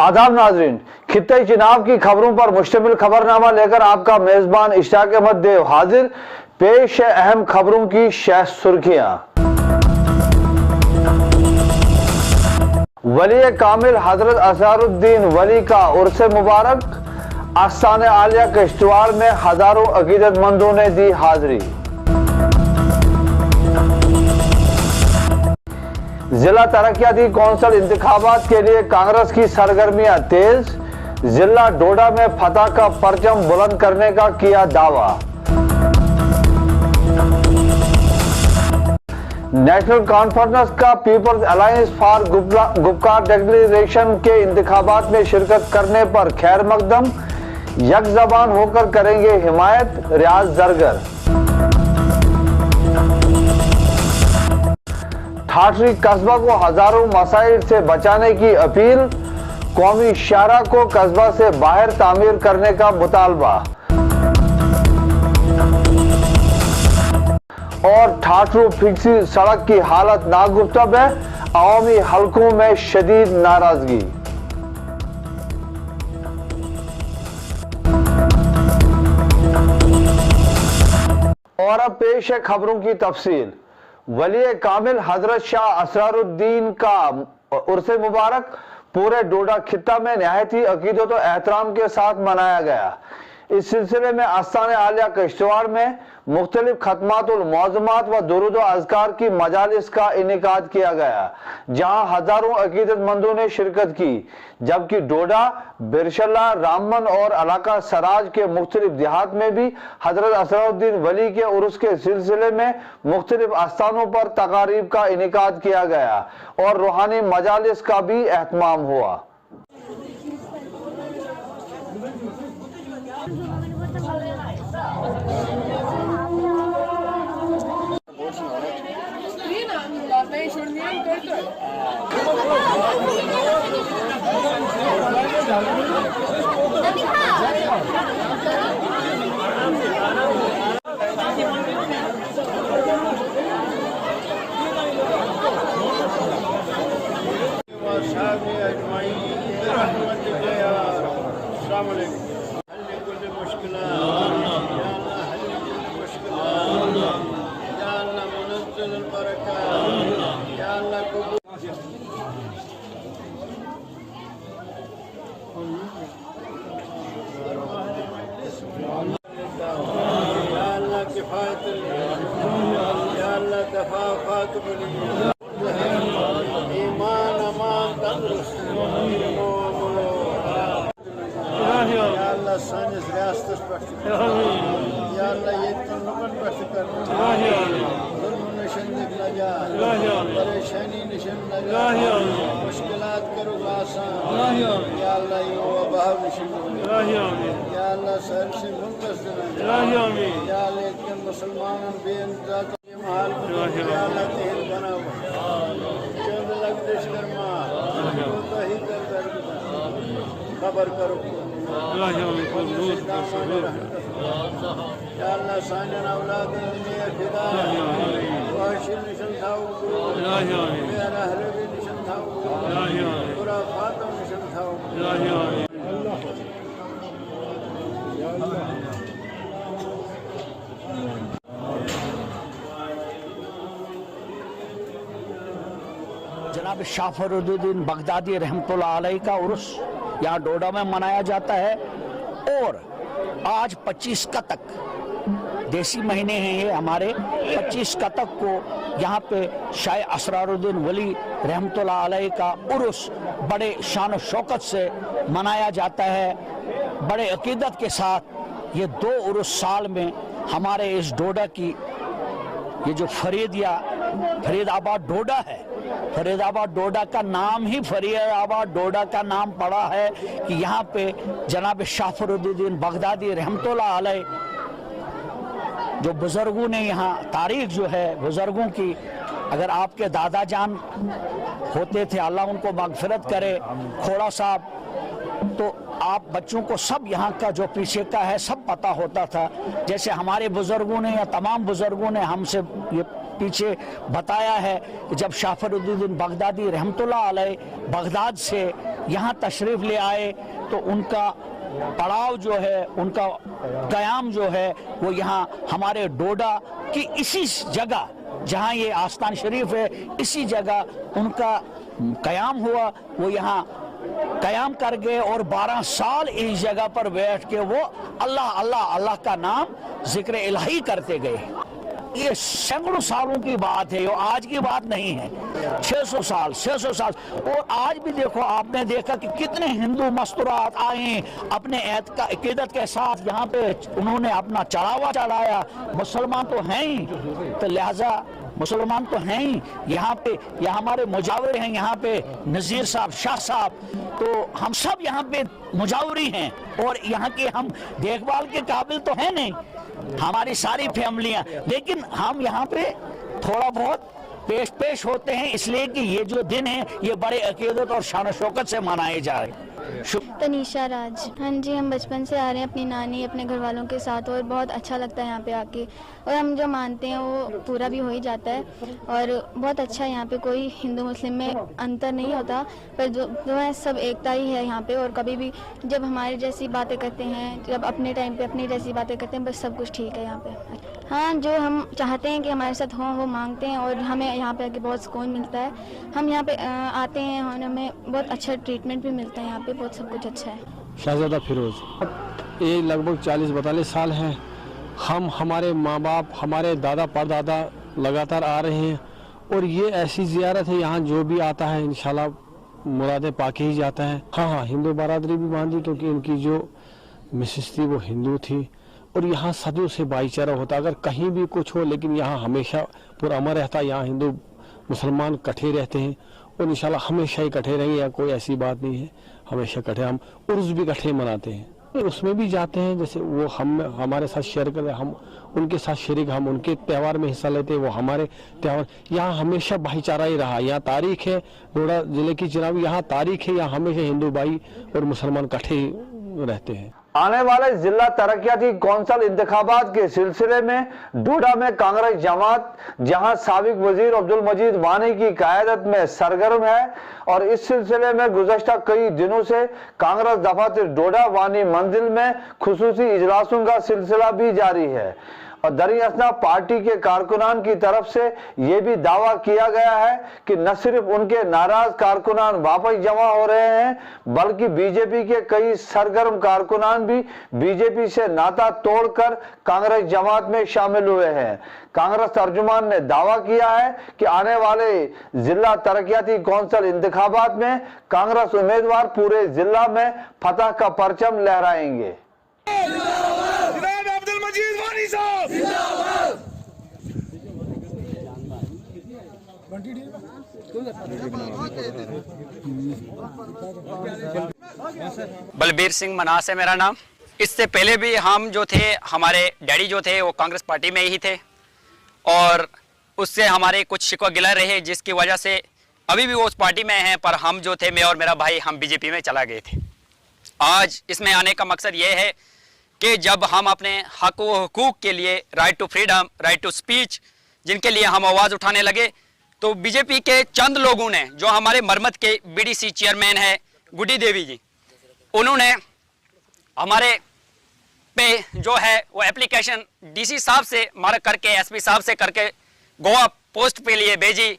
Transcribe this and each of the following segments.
आदाब नाजरीन, खित्ते चुनाव की खबरों पर मुश्तमिल खबरनामा लेकर आपका मेजबान इश्ताक अहमद देव हाजिर। पेश है अहम खबरों की शह सुर्खियां। वली कामिल हजरत असरारुद्दीन वली का उर्स मुबारक। आस्ताने आलिया किश्तवाड़ में हजारों अकीदतमंदों ने दी हाजिरी। जिला तरक्याती कौंसिल इंतखाबात के लिए कांग्रेस की सरगर्मियां तेज। जिला डोडा में फतह का परचम बुलंद करने का किया दावा। नेशनल कॉन्फ्रेंस का पीपल्स अलायंस फॉर गुपकार डिक्लेरेशन के इंतखाबात में शिरकत करने पर खैर मकदम। यकजबान होकर करेंगे हिमायत, रियाज जरगर। ठाठरी कस्बा को हजारों मसाइल से बचाने की अपील। कौमी शाहरा को कस्बा से बाहर तामीर करने का मुतालबा। और ठाठरू फिक्सी सड़क की हालत नागुफ्तब है। अवामी हलकों में शदीद नाराजगी। और अब पेश है खबरों की तफसील। वली कामिल हजरत शाह असरारुद्दीन का उर्स मुबारक पूरे डोडा खित्ता में नहायत ही अकीदत और एहतराम के साथ मनाया गया। इस सिलसिले में आस्ताने आलिया किश्तवाड़ में मुख्तलिफ खतमातुल मौज़ूमात व दुरूद व अज़कार की मजालिस का इनेकाद किया गया, जहां हजारों अकीदतमंदों ने शिरकत की। जबकि डोडा, बिरशल्ला, रामबन और इलाका सराज के मुख्तलिफ देहात में भी हजरत असरारुद्दीन वली के उर्स के सिलसिले में मुख्तलिफ आस्थानों पर तकारीब का इनेकाद किया गया और रूहानी मजालिस का भी एहतमाम हुआ। परेशानी निशन मुश्किलात करो आसान सर से मुंतज़िर मुसलमानों बेइंसाफ हाल बनाओ खबर करो या अल्लाह सानन औलाद दुनिया फिदा वाशिल निशन थाओ मेरा हरबी निशन थाओ पूरा फातम निशन थाओ जनाब शाह फरीदुद्दीन बगदादी रहमतुल्लाह अलैह का उर्स यहाँ डोडा में मनाया जाता है और आज 25 कतक देसी महीने हैं ये हमारे। 25 कतक को यहाँ पे शाह असरारुद्दीन वली रहमतुल्लाह अलैह का उर्स बड़े शान और शौकत से मनाया जाता है, बड़े अकीदत के साथ। ये 2 उर्स साल में हमारे इस डोडा की ये जो फरीदाबाद डोडा है, फरीदाबाद डोडा का नाम ही फरीदाबाद डोडा का नाम पड़ा है कि यहाँ पे जनाब शाह फरीदुद्दीन बगदादी रहमतुल्लाह अलैह जो बुजुर्गों ने यहाँ तारीख जो है बुजुर्गों की, अगर आपके दादा जान होते थे, अल्लाह उनको मगफिरत करे, खोड़ा साहब, तो आप बच्चों को सब यहाँ का जो पीछे का है सब पता होता था। जैसे हमारे बुजुर्गों ने या तमाम बुजुर्गों ने हमसे ये पीछे बताया है कि जब शाह फरीदुद्दीन बगदादी रहमतुल्लाह अलैह बगदाद से यहाँ तशरीफ ले आए तो उनका पड़ाव जो है, उनका कयाम जो है वो यहाँ हमारे डोडा की इसी जगह जहाँ ये आस्थान शरीफ है, इसी जगह उनका कयाम हुआ। वो यहाँ कयाम कर गए और 12 साल इस जगह पर बैठ के वो अल्लाह अल्लाह अल्लाह का नाम जिक्र इलाही करते गए। ये सैकड़ों सालों की बात है, ये आज की बात नहीं है। 600 साल। और आज भी देखो, आपने देखा कि कितने हिंदू मस्तूरात आए अपने अकीदत के साथ यहाँ पे, उन्होंने अपना चढ़ावा चढ़ाया। मुसलमान तो हैं ही, तो लिहाजा मुसलमान तो हैं ही यहाँ पे। यहाँ हमारे मुजावर हैं यहाँ पे, नज़ीर साहब, शाह साहब, तो हम सब यहाँ पे मुजावरी हैं और यहाँ के हम देखभाल के काबिल तो हैं नहीं, हमारी सारी फैमिलियाँ, लेकिन हम यहाँ पे थोड़ा बहुत पेश होते हैं, इसलिए कि ये जो दिन है ये बड़े अकीदत और शान शौकत से मनाए जा रहे हैं। तनीषा राज। हाँ जी, हम बचपन से आ रहे हैं अपनी नानी अपने घर वालों के साथ, और बहुत अच्छा लगता है यहाँ पे आके, और हम जो मानते हैं वो पूरा भी हो ही जाता है। और बहुत अच्छा है यहाँ पे, कोई हिंदू मुस्लिम में अंतर नहीं होता, पर जो है सब एकता ही है यहाँ पे। और कभी भी जब हमारे जैसी बातें करते हैं, जब अपने टाइम पे अपनी जैसी बातें करते हैं, बस सब कुछ ठीक है यहाँ पे। हाँ, जो हम चाहते हैं कि हमारे साथ हों वो मांगते हैं, और हमें यहाँ पे आके बहुत सुकून मिलता है। हम यहाँ पे आते हैं और हमें बहुत अच्छा ट्रीटमेंट भी मिलता है यहाँ पे, बहुत सब कुछ अच्छा है। शहजादा फिरोज। ये लगभग 40-42 साल हैं हम, हमारे माँ बाप, हमारे दादा परदादा लगातार आ रहे हैं, और ये ऐसी ज़ियारत है, यहाँ जो भी आता है इंशाल्लाह मुरादें पाके ही जाता है। हाँ, हिंदू बरादरी भी बांधी, क्योंकि इनकी जो मिसेस थी वो हिंदू थी, और यहाँ सदियों से भाईचारा होता, अगर कहीं भी कुछ हो, लेकिन यहाँ हमेशा पूरा अमर रहता। यहाँ हिंदू मुसलमान इकट्ठे रहते हैं, और इंशाल्लाह हमेशा इकट्ठे रहेंगे, यहाँ कोई ऐसी बात नहीं है, हमेशा इकट्ठे। हम उर्स भी इकट्ठे मनाते हैं, उसमें भी जाते हैं, जैसे वो हम हमारे साथ शेयर करते हैं, हम उनके साथ शरीक, हम उनके त्यौहार में हिस्सा लेते हैं, वो हमारे त्यौहार। यहाँ हमेशा भाईचारा ही रहा। यहाँ तारीख है, डोडा जिले की चुनावी यहाँ तारीख है, यहाँ हमेशा हिंदू भाई और मुसलमान इकट्ठे रहते हैं। आने वाले जिला तरक्याती कौंसिल इंतखाबात के सिलसिले में डोडा में कांग्रेस जमात, जहां साबिक वजीर अब्दुल मजीद वानी की क़यादत में सरगर्म है, और इस सिलसिले में गुज़श्ता कई दिनों से कांग्रेस दफातर डोडा वानी मंजिल में खुसूसी इजलासों का सिलसिला भी जारी है। और दरअसल पार्टी के कारकुनान की तरफ से यह भी दावा किया गया है कि न सिर्फ उनके नाराज कारकुनान वापस जमा हो रहे हैं, बल्कि बीजेपी के कई सरगर्म कारकुनान भी बीजेपी से नाता तोड़कर कांग्रेस जमात में शामिल हुए हैं। कांग्रेस तर्जुमान ने दावा किया है कि आने वाले जिला तरक्याती कौंसिल इंतखाबात में कांग्रेस उम्मीदवार पूरे जिला में फतह का परचम लहराएंगे। बलबीर सिंह मनास है मेरा नाम। इससे पहले भी हम जो थे, हमारे डैडी जो थे वो कांग्रेस पार्टी में ही थे, और उससे हमारे कुछ शिकवा गिला रहे, जिसकी वजह से अभी भी वो उस पार्टी में हैं, पर हम जो थे, मैं और मेरा भाई, हम बीजेपी में चला गए थे। आज इसमें आने का मकसद ये है कि जब हम अपने हक व हुकूक के लिए, right to freedom, right to speech, जिनके लिए हम आवाज़ उठाने लगे, तो बीजेपी के चंद लोगों ने, जो हमारे मरमत के बीडीसी चेयरमैन है गुड्डी देवी जी, उन्होंने हमारे पे जो है वो एप्लीकेशन डीसी साहब से मार करके, एसपी साहब से करके गोवा पोस्ट पे लिए भेजी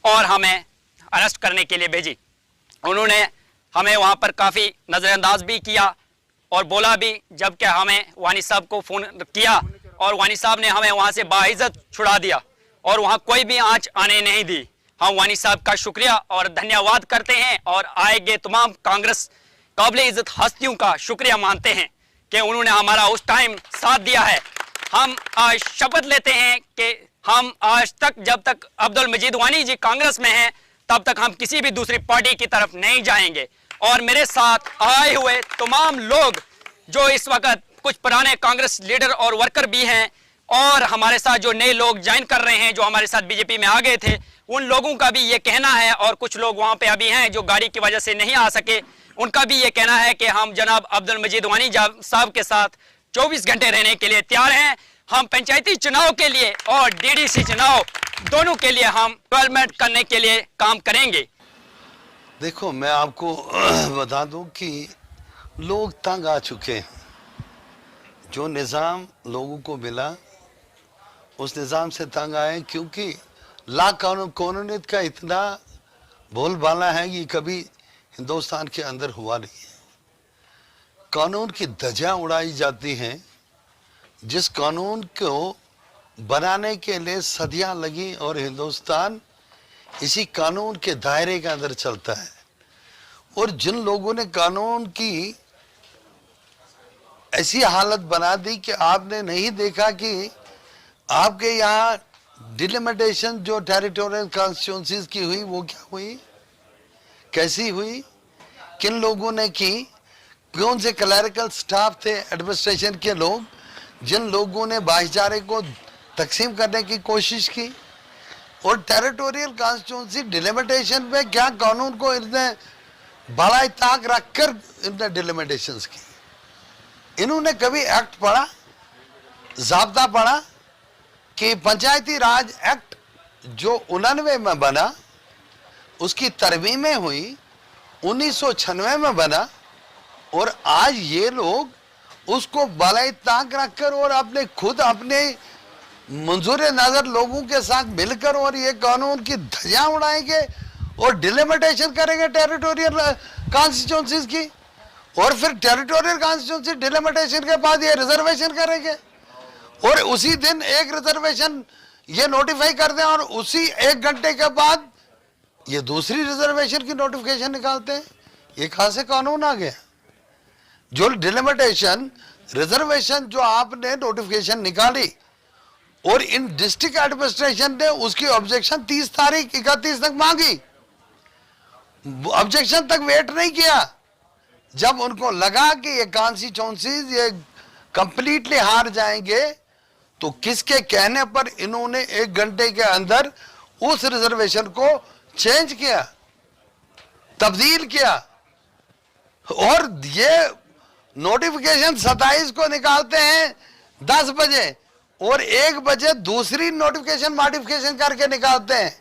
और हमें अरेस्ट करने के लिए भेजी। उन्होंने हमें वहाँ पर काफ़ी नज़रअंदाज भी किया और बोला भी, जबकि हमें वानी साहब को फ़ोन किया और वानी साहब ने हमें वहाँ से बाइज्जत छुड़ा दिया और वहाँ कोई भी आंच आने नहीं दी। हम वानी साहब का शुक्रिया और धन्यवाद करते हैं और आएगे तमाम कांग्रेस काबिल इज़्ज़त हस्तियों का शुक्रिया मानते हैं कि उन्होंने हमारा उस टाइम साथ दिया है। हम आज शपथ लेते हैं कि हम आज तक, जब तक अब्दुल मजीद वानी जी कांग्रेस में हैं, तब तक हम किसी भी दूसरी पार्टी की तरफ नहीं जाएंगे। और मेरे साथ आए हुए तमाम लोग जो इस वक्त कुछ पुराने कांग्रेस लीडर और वर्कर भी हैं और हमारे साथ जो नए लोग ज्वाइन कर रहे हैं, जो हमारे साथ बीजेपी में आ गए थे, उन लोगों का भी ये कहना है, और कुछ लोग वहाँ पे अभी हैं जो गाड़ी की वजह से नहीं आ सके, उनका भी ये कहना है कि हम जनाब अब्दुल मजीद वानी साहब के साथ 24 घंटे रहने के लिए तैयार हैं। हम पंचायती चुनाव के लिए और डीडीसी चुनाव दोनों के लिए हम डेवलपमेंट करने के लिए काम करेंगे। देखो, मैं आपको बता दूं कि लोग तंग आ चुके हैं। जो निज़ाम लोगों को मिला उस निज़ाम से तंग आए, क्योंकि ला कानूनियत का इतना बोलबाला है कि कभी हिंदुस्तान के अंदर हुआ नहीं है। कानून की धज्जियां उड़ाई जाती हैं। जिस कानून को बनाने के लिए सदियां लगी और हिंदुस्तान इसी कानून के दायरे के अंदर चलता है। और जिन लोगों ने कानून की ऐसी हालत बना दी कि आपने नहीं देखा कि आपके यहाँ डिलिमिटेशन जो टेरिटोरियल कॉन्स्टिट्यूंसीज की हुई वो क्या हुई, कैसी हुई, किन लोगों ने की, कौन से क्लरिकल स्टाफ थे, एडमिनिस्ट्रेशन के लोग, जिन लोगों ने भाईचारे को तकसीम करने की कोशिश की। और टेरिटोरियल कॉन्स्टिट्यूंसी डिलिमिटेशन में क्या कानून को इन्होंने बड़ा ताक रखकर इन्होंने डिलिमिटेशंस की। इन्होंने कभी एक्ट पढ़ा, ज़ाब्ता पढ़ा कि पंचायती राज एक्ट जो 89 में बना उसकी तरमीमें हुई 1996 में बना, और आज ये लोग उसको बलाई ताक रखकर और अपने खुद अपने मंजूर नजर लोगों के साथ मिलकर और ये कानून की धज्जियां उड़ाएंगे और डिलिमिटेशन करेंगे टेरिटोरियल कॉन्स्टिट्यूंसीज की। और फिर टेरिटोरियल कॉन्स्टिट्यूंसी डिलिमिटेशन के बाद ये रिजर्वेशन करेंगे और उसी दिन एक रिजर्वेशन ये नोटिफाई कर दें और उसी 1 घंटे के बाद ये दूसरी रिजर्वेशन की नोटिफिकेशन निकालते हैं। ये कहां से कानून आ गया? जो डिलिमिटेशन रिजर्वेशन जो आपने नोटिफिकेशन निकाली और इन डिस्ट्रिक्ट एडमिनिस्ट्रेशन ने उसकी ऑब्जेक्शन 30 तारीख 31 तक मांगी, ऑब्जेक्शन तक वेट नहीं किया। जब उनको लगा कि ये कॉन्स्टिट्यूंसीज ये कंप्लीटली हार जाएंगे तो किसके कहने पर इन्होंने 1 घंटे के अंदर उस रिजर्वेशन को चेंज किया, तब्दील किया। और ये नोटिफिकेशन 27 को निकालते हैं 10 बजे और 1 बजे दूसरी नोटिफिकेशन मॉडिफिकेशन करके निकालते हैं।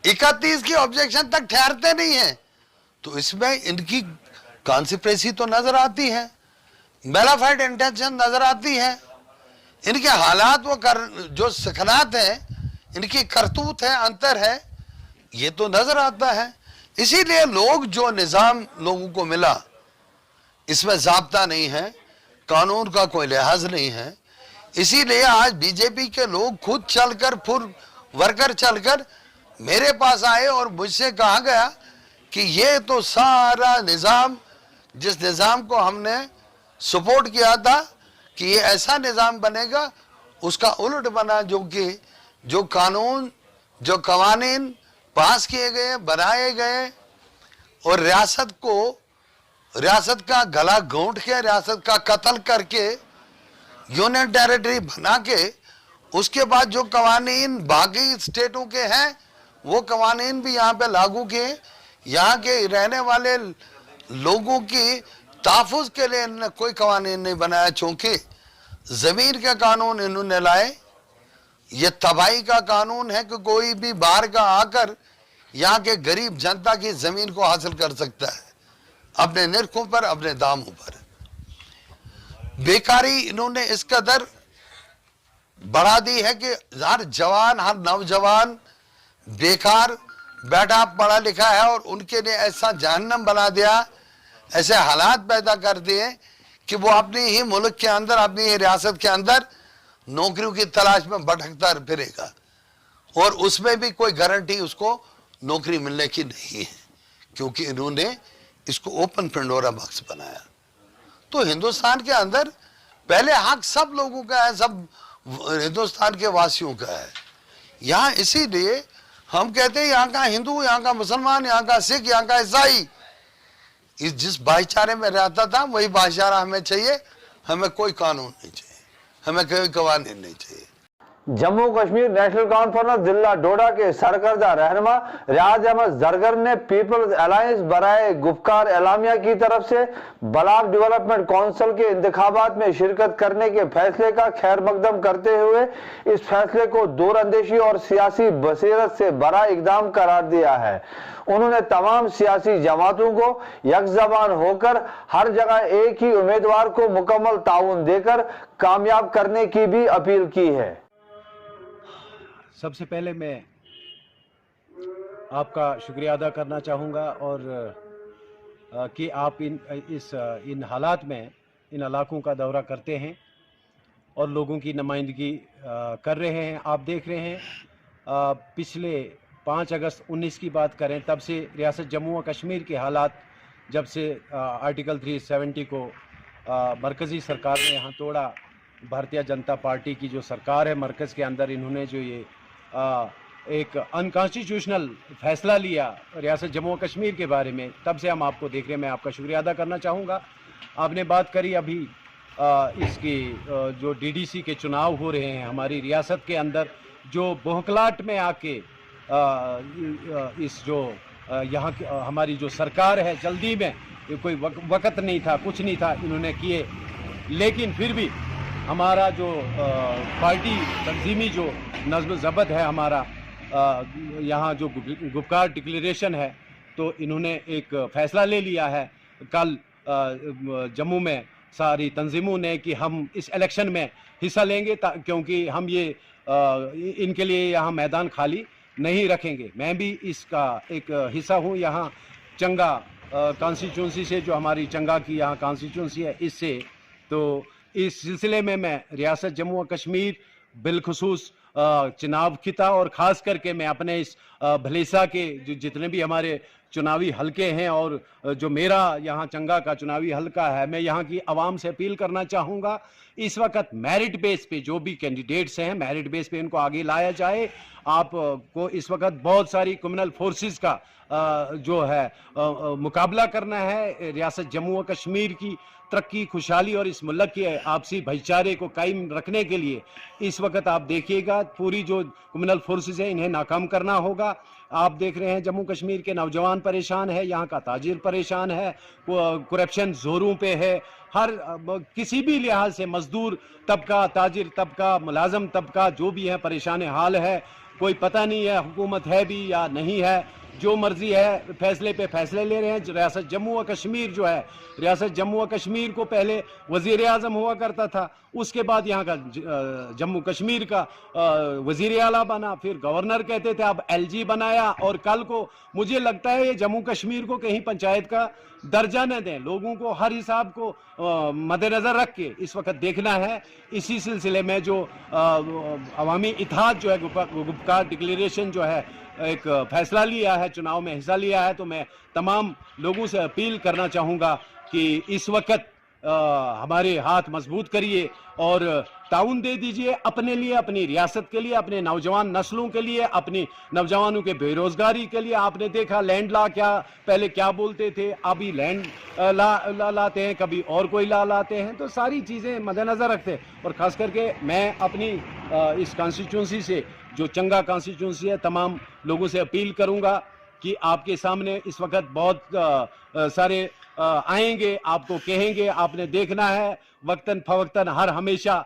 31 की ऑब्जेक्शन तक ठहरते नहीं हैं। तो इसमें इनकी कॉन्स्पिरेसी तो नजर आती है, मेलाफाइड इंटेंशन नजर आती है, इनके हालात वो जो सखनात है, इनकी करतूत है, अंतर है, ये तो नजर आता है। इसीलिए लोग जो निजाम लोगों को मिला इसमें ज़ाब्ता नहीं है, कानून का कोई लिहाज नहीं है। इसीलिए आज बीजेपी के लोग खुद चलकर फुल वर्कर चलकर मेरे पास आए और मुझसे कहा गया कि ये तो सारा निज़ाम, जिस निज़ाम को हमने सपोर्ट किया था कि ये ऐसा निज़ाम बनेगा, उसका उलट बना। जो कानून जो कवानीन पास किए गए, बनाए गए और रियासत का गला घोंट के, रियासत का कत्ल करके, यूनियन टेरिटरी बना के, उसके बाद जो कवानीन बाकी स्टेटों के हैं वो कवानीन भी यहाँ पे लागू किए। यहाँ के रहने वाले लोगों की तहफ़्फ़ुज़ के लिए इन्होंने कोई कवानीन नहीं बनाया, चूँकि ज़मीन के कानून इन्होंने लाए। ये तबाही का कानून है कि कोई भी बाहर का आकर यहाँ के गरीब जनता की ज़मीन को हासिल कर सकता है अपने निर्खों पर, अपने दामों पर। बेकारी इन्होंने इस कदर बढ़ा दी है कि हर जवान, हर नौजवान बेकार बैठा पढ़ा लिखा है और उनके लिए ऐसा जहन्नम बना दिया, ऐसे हालात पैदा कर दिए कि वो अपनी ही मुल्क के अंदर, अपनी ही रियासत के अंदर नौकरियों की तलाश में भटकता फिरेगा और उसमें भी कोई गारंटी उसको नौकरी मिलने की नहीं है, क्योंकि इन्होंने इसको ओपन पेंडोरा बॉक्स बनाया। तो हिंदुस्तान के अंदर पहले हक सब लोगों का है, सब हिंदुस्तान के वासियों का है। यहाँ इसीलिए हम कहते हैं यहाँ का हिंदू, यहाँ का मुसलमान, यहाँ का सिख, यहाँ का ईसाई इस जिस भाईचारे में रहता था वही भाईचारा हमें चाहिए। हमें कोई कानून नहीं चाहिए, हमें कोई कवानीन नहीं चाहिए। जम्मू कश्मीर नेशनल कॉन्फ्रेंस जिला डोडा के सरकर्दा रहनुमा रियाज अहमद जरगर ने पीपल्स अलायंस बराए गुफ्कार एलामिया की तरफ से ब्लॉक डेवलपमेंट काउंसिल के इंतखाबात में शिरकत करने के फैसले का खैर मकदम करते हुए इस फैसले को दूरअंदेशी और सियासी बसीरत से बड़ा इकदाम करार दिया है। उन्होंने तमाम सियासी जमातों को यकजबान होकर हर जगह एक ही उम्मीदवार को मुकम्मल ताउन देकर कामयाब करने की भी अपील की है। सबसे पहले मैं आपका शुक्रिया अदा करना चाहूँगा और कि आप इन हालात में इन इलाकों का दौरा करते हैं और लोगों की नुमाइंदगी कर रहे हैं। आप देख रहे हैं पिछले 5 अगस्त 19 की बात करें तब से रियासत जम्मू व कश्मीर के हालात, जब से आर्टिकल 370 को मरकज़ी सरकार ने यहाँ तोड़ा, भारतीय जनता पार्टी की जो सरकार है मरकज़ के अंदर, इन्होंने जो ये एक अनकॉन्स्टिट्यूशनल फैसला लिया रियासत जम्मू व कश्मीर के बारे में, तब से हम आपको देख रहे हैं। मैं आपका शुक्रिया अदा करना चाहूँगा। आपने बात करी अभी इसकी जो डीडीसी के चुनाव हो रहे हैं हमारी रियासत के अंदर, जो बोहकलाट में आके इस जो यहाँ हमारी जो सरकार है जल्दी में, कोई वक़्त नहीं था, कुछ नहीं था, इन्होंने किए, लेकिन फिर भी हमारा जो पार्टी तंजीमी जो नज़्म ज़ब्त है हमारा, यहाँ जो गुफ्कार डिक्लेरेशन है, तो इन्होंने एक फ़ैसला ले लिया है कल जम्मू में सारी तंजीमों ने कि हम इस इलेक्शन में हिस्सा लेंगे, क्योंकि हम ये इनके लिए यहाँ मैदान खाली नहीं रखेंगे। मैं भी इसका एक हिस्सा हूँ। यहाँ चंगा कॉन्स्टिट्यूंसी से, जो हमारी चंगा की यहाँ कॉन्स्टिट्यूंसी है, इससे तो इस सिलसिले में मैं रियासत जम्मू व कश्मीर बिलखुसूस चुनाव खिता और ख़ास करके मैं अपने इस भलेसा के जो जितने भी हमारे चुनावी हलके हैं और जो मेरा यहाँ चंगा का चुनावी हलका है, मैं यहाँ की आवाम से अपील करना चाहूँगा, इस वक्त मेरिट बेस पे जो भी कैंडिडेट्स हैं मेरिट बेस पे इनको आगे लाया जाए। आपको इस वक्त बहुत सारी कम्युनल फोर्सेस का जो है मुकाबला करना है। रियासत जम्मू व कश्मीर की तरक्की, खुशहाली और इस मुल्क के आपसी भाईचारे को कायम रखने के लिए इस वक्त आप देखिएगा पूरी जो कम्युनल फोर्सेस हैं इन्हें नाकाम करना होगा। आप देख रहे हैं जम्मू कश्मीर के नौजवान परेशान है, यहाँ का ताजिर परेशान है, करप्शन जोरों पे है, हर किसी भी लिहाज से मजदूर तबका, ताजिर तबका, मुलाजम तबका जो भी है परेशान हाल है। कोई पता नहीं है हुकूमत है भी या नहीं है, जो मर्जी है फैसले पे फैसले ले रहे हैं। रियासत जम्मू व कश्मीर जो है, रियासत जम्मू व कश्मीर को पहले वज़ीर आज़म हुआ करता था, उसके बाद यहाँ का जम्मू कश्मीर का वज़ीर आला बना, फिर गवर्नर कहते थे, अब एलजी बनाया, और कल को मुझे लगता है ये जम्मू कश्मीर को कहीं पंचायत का दर्जा न दें। लोगों को हर हिसाब को मद्देनज़र रख के इस वक्त देखना है। इसी सिलसिले में जो अवामी इत्तेहाद जो है गुफ्कार डिक्लेरेशन जो है एक फैसला लिया है, चुनाव में हिस्सा लिया है, तो मैं तमाम लोगों से अपील करना चाहूँगा कि इस वक्त हमारे हाथ मजबूत करिए और ताउन दे दीजिए अपने लिए, अपनी रियासत के लिए, अपने नौजवान नस्लों के लिए, अपनी नौजवानों के बेरोजगारी के लिए। आपने देखा लैंड ला क्या पहले क्या बोलते थे, अभी लैंड ला लाते हैं, कभी और कोई ला लाते हैं, तो सारी चीज़ें मद्देनज़र रखते हैं। और ख़ास करके मैं अपनी इस कॉन्स्टिट्यूंसी से जो चंगा कॉन्स्टिट्यूंसी है तमाम लोगों से अपील करूंगा कि आपके सामने इस वक्त बहुत सारे आएंगे, आपको कहेंगे, आपने देखना है वक्तन फवक्तन हर हमेशा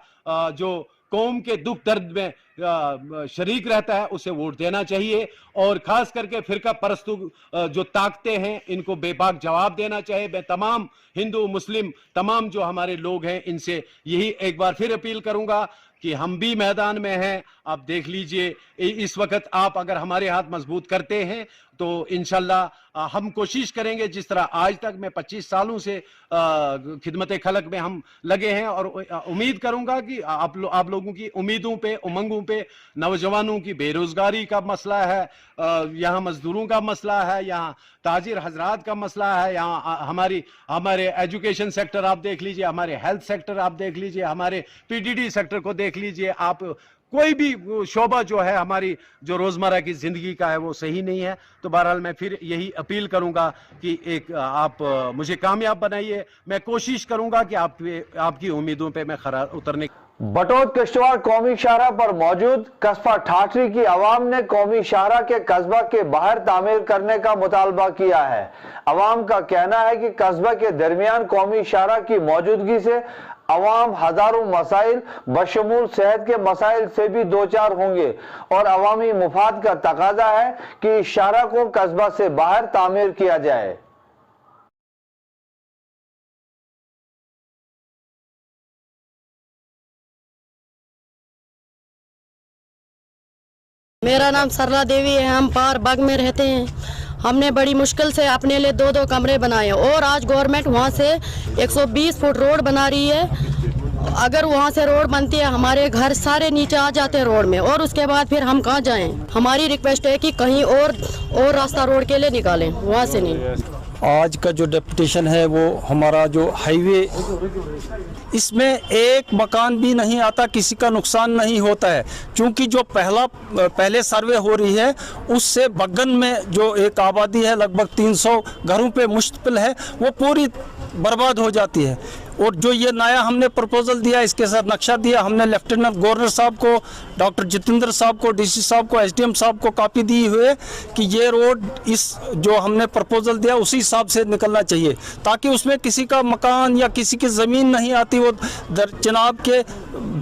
जो कौम के दुख दर्द में शरीक रहता है उसे वोट देना चाहिए। और खास करके फिरका परस्तु जो ताकतें हैं इनको बेबाक जवाब देना चाहिए। मैं तमाम हिंदू मुस्लिम तमाम जो हमारे लोग हैं इनसे यही एक बार फिर अपील करूंगा कि हम भी मैदान में हैं। आप देख लीजिए इस वक्त आप अगर हमारे हाथ मजबूत करते हैं तो इंशाल्लाह हम कोशिश करेंगे, जिस तरह आज तक मैं 25 सालों से खिदमत खलक में हम लगे हैं, और उम्मीद करूंगा कि आप लोगों की उम्मीदों पे, उमंगों पे, नौजवानों की बेरोजगारी का मसला है, यहाँ मजदूरों का मसला है, यहाँ ताजिर हजरात का मसला है, यहाँ हमारे एजुकेशन सेक्टर आप देख लीजिए, हमारे हेल्थ सेक्टर आप देख लीजिए, हमारे पीडीडी सेक्टर को देख लीजिए, आप कोई भी शोबा जो है हमारी जो रोजमर्रा की जिंदगी का है वो सही नहीं है। तो बहरहाल मैं फिर यही अपील करूंगा कि एक आप मुझे कामयाब बनाइए। मैं कोशिश करूंगा कि आपकी उम्मीदों पे मैं खरा उतरने। बटोत किश्तवाड़ कौमी शाहरा पर मौजूद कस्बा ठाठरी की आवाम ने कौमी शाहरा के कस्बा के बाहर तामीर करने का मुतालबा किया है। आवाम का कहना है कि कस्बा के दरमियान कौमी शाहरा की मौजूदगी से अवाम हजारों मसाइल बशमूल सेहत के मसाइल से भी दो चार होंगे और अवामी मुफाद का तकाजा है कि इस शाहरा को कस्बा से बाहर तामीर किया जाए। मेरा नाम सरला देवी है। हम पार बाग में रहते हैं। हमने बड़ी मुश्किल से अपने लिए दो दो कमरे बनाए और आज गवर्नमेंट वहाँ से 120 फुट रोड बना रही है। अगर वहाँ से रोड बनती है हमारे घर सारे नीचे आ जाते हैं रोड में और उसके बाद फिर हम कहाँ जाएं। हमारी रिक्वेस्ट है कि कहीं और रास्ता रोड के लिए निकालें, वहाँ से नहीं। आज का जो डेपुटेशन है वो हमारा जो हाईवे, इसमें एक मकान भी नहीं आता, किसी का नुकसान नहीं होता है, क्योंकि जो पहले सर्वे हो रही है उससे बगन में जो एक आबादी है लगभग 300 घरों पे मुश्तमिल है, वो पूरी बर्बाद हो जाती है। और जो ये नया हमने प्रपोजल दिया, इसके साथ नक्शा दिया, हमने लेफ्टिनेंट गवर्नर साहब को, डॉक्टर जितेंद्र साहब को, डीसी साहब को, एसडीएम साहब को कॉपी दी हुई कि ये रोड इस जो हमने प्रपोजल दिया उसी हिसाब से निकलना चाहिए, ताकि उसमें किसी का मकान या किसी की ज़मीन नहीं आती। वो चिनाब के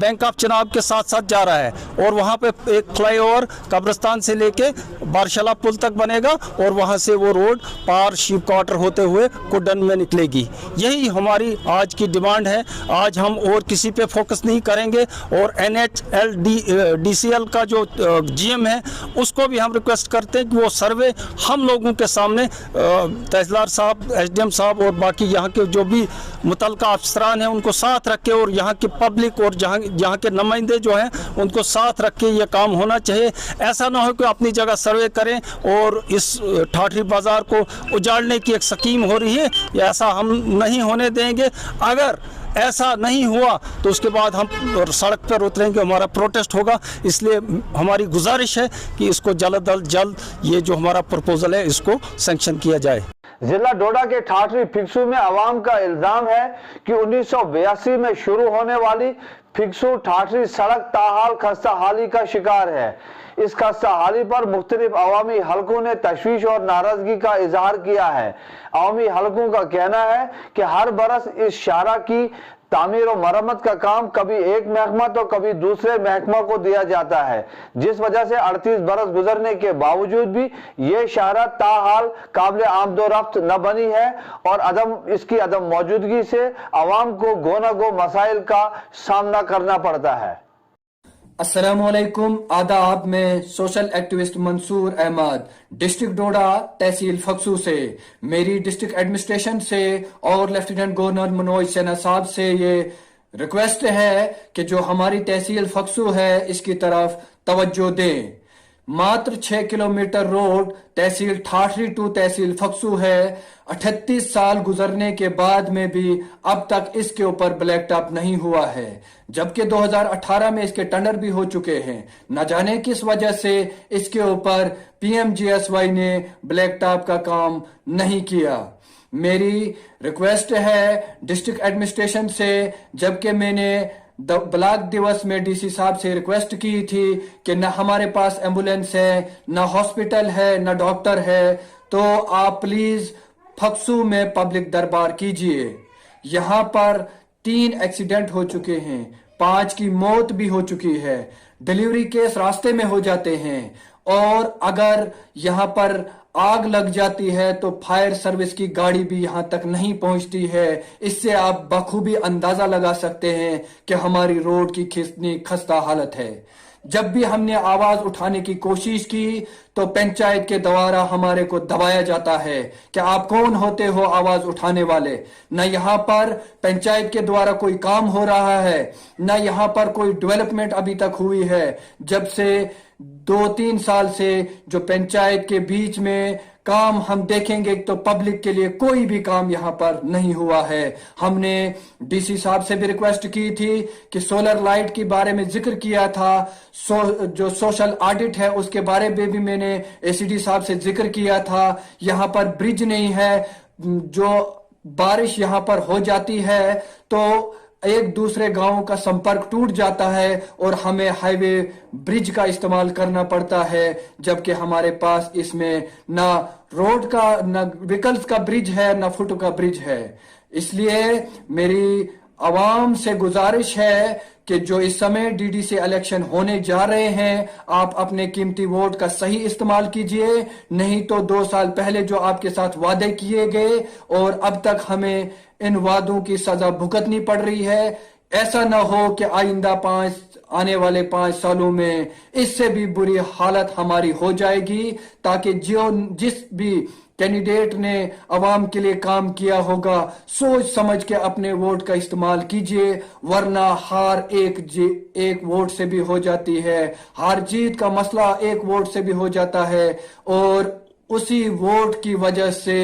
बैंक ऑफ चिनाब के साथ साथ जा रहा है और वहाँ पे एक फ्लाईओवर कब्रिस्तान से लेके बारशाला पुल तक बनेगा और वहाँ से वो रोड पार शिव क्वार्टर होते हुए कुडन में निकलेगी। यही हमारी आज की डिमांड है। आज हम और किसी पे फोकस नहीं करेंगे और NHLDCL का जो GM है उसको भी हम रिक्वेस्ट करते हैं कि वो सर्वे हम लोगों के सामने तहसीलदार साहब, SDM साहब और बाकी यहाँ के जो भी मुतल्लिका अफसरान हैं उनको साथ रखे और यहाँ की पब्लिक और यहाँ के नुमाइंदे जो हैं उनको साथ रख के ये काम होना चाहिए। ऐसा ना हो कि अपनी जगह सर्वे करें और इस ठाठरी बाज़ार को उजाड़ने की एक स्कीम हो रही है, ऐसा हम नहीं होने देंगे। अगर ऐसा नहीं हुआ तो उसके बाद हम सड़क पर उतरेंगे, हमारा प्रोटेस्ट होगा। इसलिए हमारी गुजारिश है कि इसको जल्द अज जल्द ये जो हमारा प्रपोजल है इसको सैंक्शन किया जाए। जिला डोडा के ठाठरी फिक्सू में अवाम का इल्जाम है कि 1982 में शुरू होने वाली फिक्सू ठाठरी सड़क ताहाल खस्ता हाली का शिकार है। इस खस्ता हाली पर मुख्तलिफ अवामी हलकों ने तशवीश और नाराजगी का इजहार किया है। अवामी हलकों का कहना है कि हर बरस इस शाहरा की तामीर और मरम्मत का काम कभी एक महकमा तो कभी दूसरे महकमा को दिया जाता है, जिस वजह से 38 बरस गुजरने के बावजूद भी ये शाहरा ताहाल काबिल आमदोरफ्त न बनी है और इसकी अदम मौजूदगी से अवाम को गोना गो मसाइल का सामना करना पड़ता है। अस्सलामुअलैकुम, आदाब। मैं social activist Mansoor Ahmed, district Doda, तहसील फक्सू से। मेरी डिस्ट्रिक्ट एडमिनिस्ट्रेशन से और लेफ्टिनेंट गवर्नर मनोज सिन्हा साहब से ये रिक्वेस्ट है कि जो हमारी तहसील फक्सू है इसकी तरफ तवज्जो दें। मात्र 6 kilometre road tehsil Thathri to तहसील फक्सू है। 38 साल गुजरने के बाद में भी अब तक इसके ऊपर ब्लैक टॉप नहीं हुआ है, जबकि 2018 में इसके टेंडर भी हो चुके हैं। न जाने किस वजह से इसके ऊपर PMGSY ने ब्लैक टॉप का काम नहीं किया। मेरी रिक्वेस्ट है डिस्ट्रिक्ट एडमिनिस्ट्रेशन से, जबकि मैंने ब्लॉक दिवस में DC साहब से रिक्वेस्ट की थी कि न हमारे पास एम्बुलेंस है, न हॉस्पिटल है, न डॉक्टर है, तो आप प्लीज फक्सू में पब्लिक दरबार कीजिए। यहाँ पर 3 एक्सीडेंट हो चुके हैं, 5 की मौत भी हो चुकी है। डिलीवरी केस रास्ते में हो जाते हैं और अगर यहाँ पर आग लग जाती है तो फायर सर्विस की गाड़ी भी यहां तक नहीं पहुंचती है। इससे आप बखूबी अंदाजा लगा सकते हैं कि हमारी रोड की कितनी खस्ता हालत है। जब भी हमने आवाज उठाने की कोशिश की तो पंचायत के द्वारा हमारे को दबाया जाता है कि आप कौन होते हो आवाज उठाने वाले। न यहाँ पर पंचायत के द्वारा कोई काम हो रहा है, न यहाँ पर कोई डेवलपमेंट अभी तक हुई है। जब से 2-3 साल से जो पंचायत के बीच में काम हम देखेंगे तो पब्लिक के लिए कोई भी काम यहाँ पर नहीं हुआ है। हमने DC साहब से भी रिक्वेस्ट की थी कि सोलर लाइट के बारे में जिक्र किया था, जो सोशल ऑडिट है उसके बारे में भी मैंने ACD साहब से जिक्र किया था। यहाँ पर ब्रिज नहीं है, जो बारिश यहाँ पर हो जाती है तो एक दूसरे गांवों का संपर्क टूट जाता है और हमें हाईवे ब्रिज का इस्तेमाल करना पड़ता है, जबकि हमारे पास इसमें ना रोड का, ना व्हीकल्स का ब्रिज है, ना फुट का ब्रिज है। इसलिए मेरी आवाम से गुजारिश है कि जो इस समय डीडीसी इलेक्शन होने जा रहे हैं, आप अपने कीमती वोट का सही इस्तेमाल कीजिए, नहीं तो 2 साल पहले जो आपके साथ वादे किए गए और अब तक हमें इन वादों की सजा भुगतनी पड़ रही है, ऐसा ना हो कि आइंदा आने वाले 5 सालों में इससे भी बुरी हालत हमारी हो जाएगी, ताकि जिस भी कैंडिडेट ने अवाम के लिए काम किया होगा सोच समझ के अपने वोट का इस्तेमाल कीजिए, वरना हार एक वोट से भी हो जाती है, हार जीत का मसला एक वोट से भी हो जाता है और उसी वोट की वजह से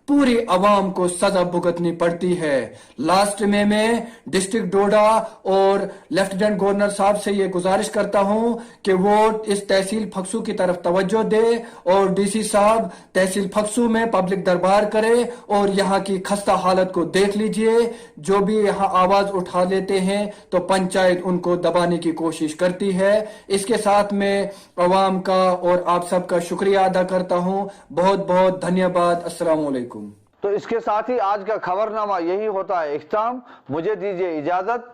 पूरी अवाम को सजा भुगतनी पड़ती है। लास्ट में मैं डिस्ट्रिक्ट डोडा और लेफ्टिनेंट गवर्नर साहब से ये गुजारिश करता हूं कि वो इस तहसील फक्सू की तरफ तवज्जो दे और डीसी साहब तहसील फक्सू में पब्लिक दरबार करे और यहाँ की खस्ता हालत को देख लीजिए। जो भी यहाँ आवाज उठा लेते हैं तो पंचायत उनको दबाने की कोशिश करती है। इसके साथ में अवाम का और आप सबका शुक्रिया अदा करता हूं। बहुत बहुत धन्यवाद। अस्सलाम वालेकुम। तो इसके साथ ही आज का खबरनामा यही होता है इख्तिताम। मुझे दीजिए इजाजत।